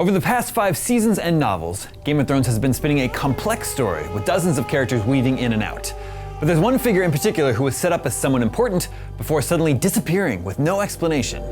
Over the past 5 seasons and novels, Game of Thrones has been spinning a complex story with dozens of characters weaving in and out. But there's one figure in particular who was set up as someone important before suddenly disappearing with no explanation.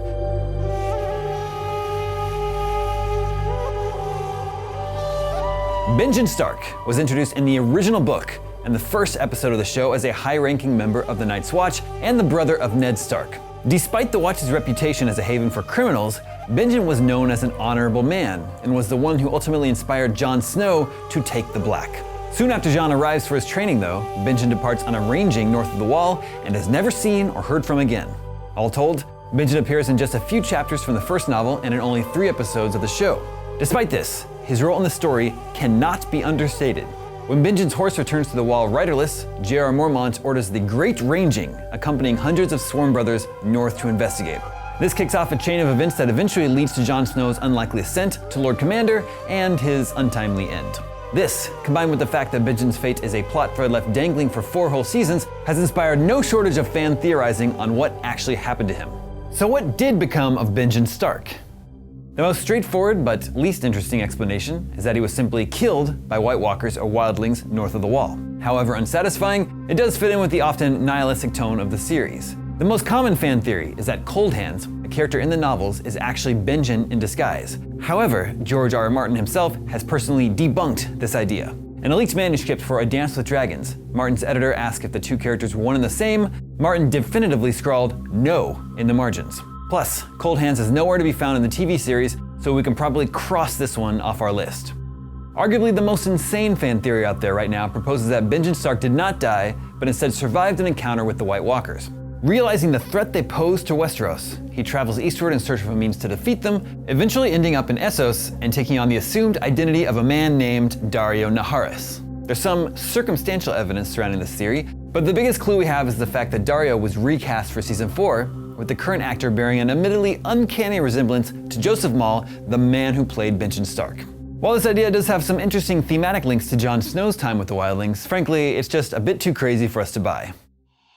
Benjen Stark was introduced in the original book and the first episode of the show as a high-ranking member of the Night's Watch and the brother of Ned Stark. Despite the Watch's reputation as a haven for criminals, Benjen was known as an honorable man and was the one who ultimately inspired Jon Snow to take the black. Soon after Jon arrives for his training though, Benjen departs on a ranging north of the Wall and is never seen or heard from again. All told, Benjen appears in just a few chapters from the first novel and in only 3 episodes of the show. Despite this, his role in the story cannot be understated. When Benjen's horse returns to the Wall riderless, J.R. Mormont orders the Great Ranging, accompanying hundreds of sworn brothers north to investigate. This kicks off a chain of events that eventually leads to Jon Snow's unlikely ascent to Lord Commander and his untimely end. This, combined with the fact that Benjen's fate is a plot thread left dangling for 4 whole seasons, has inspired no shortage of fan theorizing on what actually happened to him. So what did become of Benjen Stark? The most straightforward but least interesting explanation is that he was simply killed by White Walkers or wildlings north of the Wall. However unsatisfying, it does fit in with the often nihilistic tone of the series. The most common fan theory is that Cold Hands, a character in the novels, is actually Benjen in disguise. However, George R. R. Martin himself has personally debunked this idea. In a leaked manuscript for A Dance with Dragons, Martin's editor asked if the 2 characters were one and the same. Martin definitively scrawled "no" in the margins. Plus, Cold Hands is nowhere to be found in the TV series, so we can probably cross this one off our list. Arguably the most insane fan theory out there right now proposes that Benjen Stark did not die, but instead survived an encounter with the White Walkers. Realizing the threat they pose to Westeros, he travels eastward in search of a means to defeat them, eventually ending up in Essos and taking on the assumed identity of a man named Daario Naharis. There's some circumstantial evidence surrounding this theory, but the biggest clue we have is the fact that Daario was recast for season 4, with the current actor bearing an admittedly uncanny resemblance to Joseph Maul, the man who played Benjen Stark. While this idea does have some interesting thematic links to Jon Snow's time with the wildlings, frankly, it's just a bit too crazy for us to buy.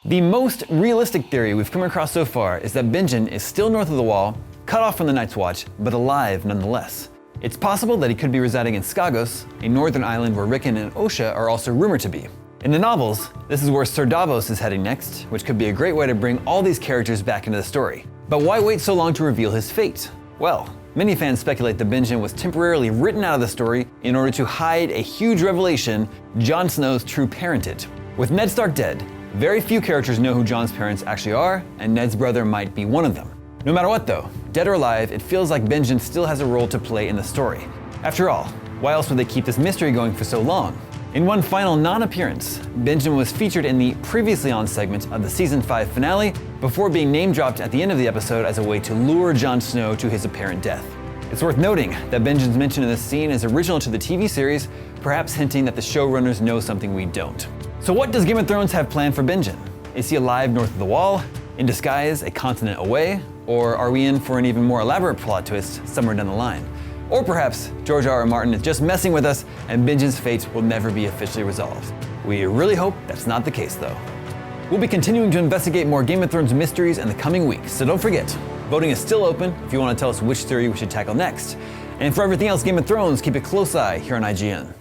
The most realistic theory we've come across so far is that Benjen is still north of the Wall, cut off from the Night's Watch, but alive nonetheless. It's possible that he could be residing in Skagos, a northern island where Rickon and Osha are also rumored to be. In the novels, this is where Sir Davos is heading next, which could be a great way to bring all these characters back into the story. But why wait so long to reveal his fate? Well, many fans speculate that Benjen was temporarily written out of the story in order to hide a huge revelation: Jon Snow's true parentage. With Ned Stark dead, very few characters know who Jon's parents actually are, and Ned's brother might be one of them. No matter what though, dead or alive, it feels like Benjen still has a role to play in the story. After all, why else would they keep this mystery going for so long? In one final non-appearance, Benjen was featured in the Previously On segment of the season 5 finale before being name-dropped at the end of the episode as a way to lure Jon Snow to his apparent death. It's worth noting that Benjen's mention in this scene is original to the TV series, perhaps hinting that the showrunners know something we don't. So what does Game of Thrones have planned for Benjen? Is he alive north of the Wall, in disguise a continent away, or are we in for an even more elaborate plot twist somewhere down the line? Or perhaps George R. R. Martin is just messing with us and Benjen's fate will never be officially resolved. We really hope that's not the case though. We'll be continuing to investigate more Game of Thrones mysteries in the coming weeks, so don't forget, voting is still open if you want to tell us which theory we should tackle next. And for everything else Game of Thrones, keep a close eye here on IGN.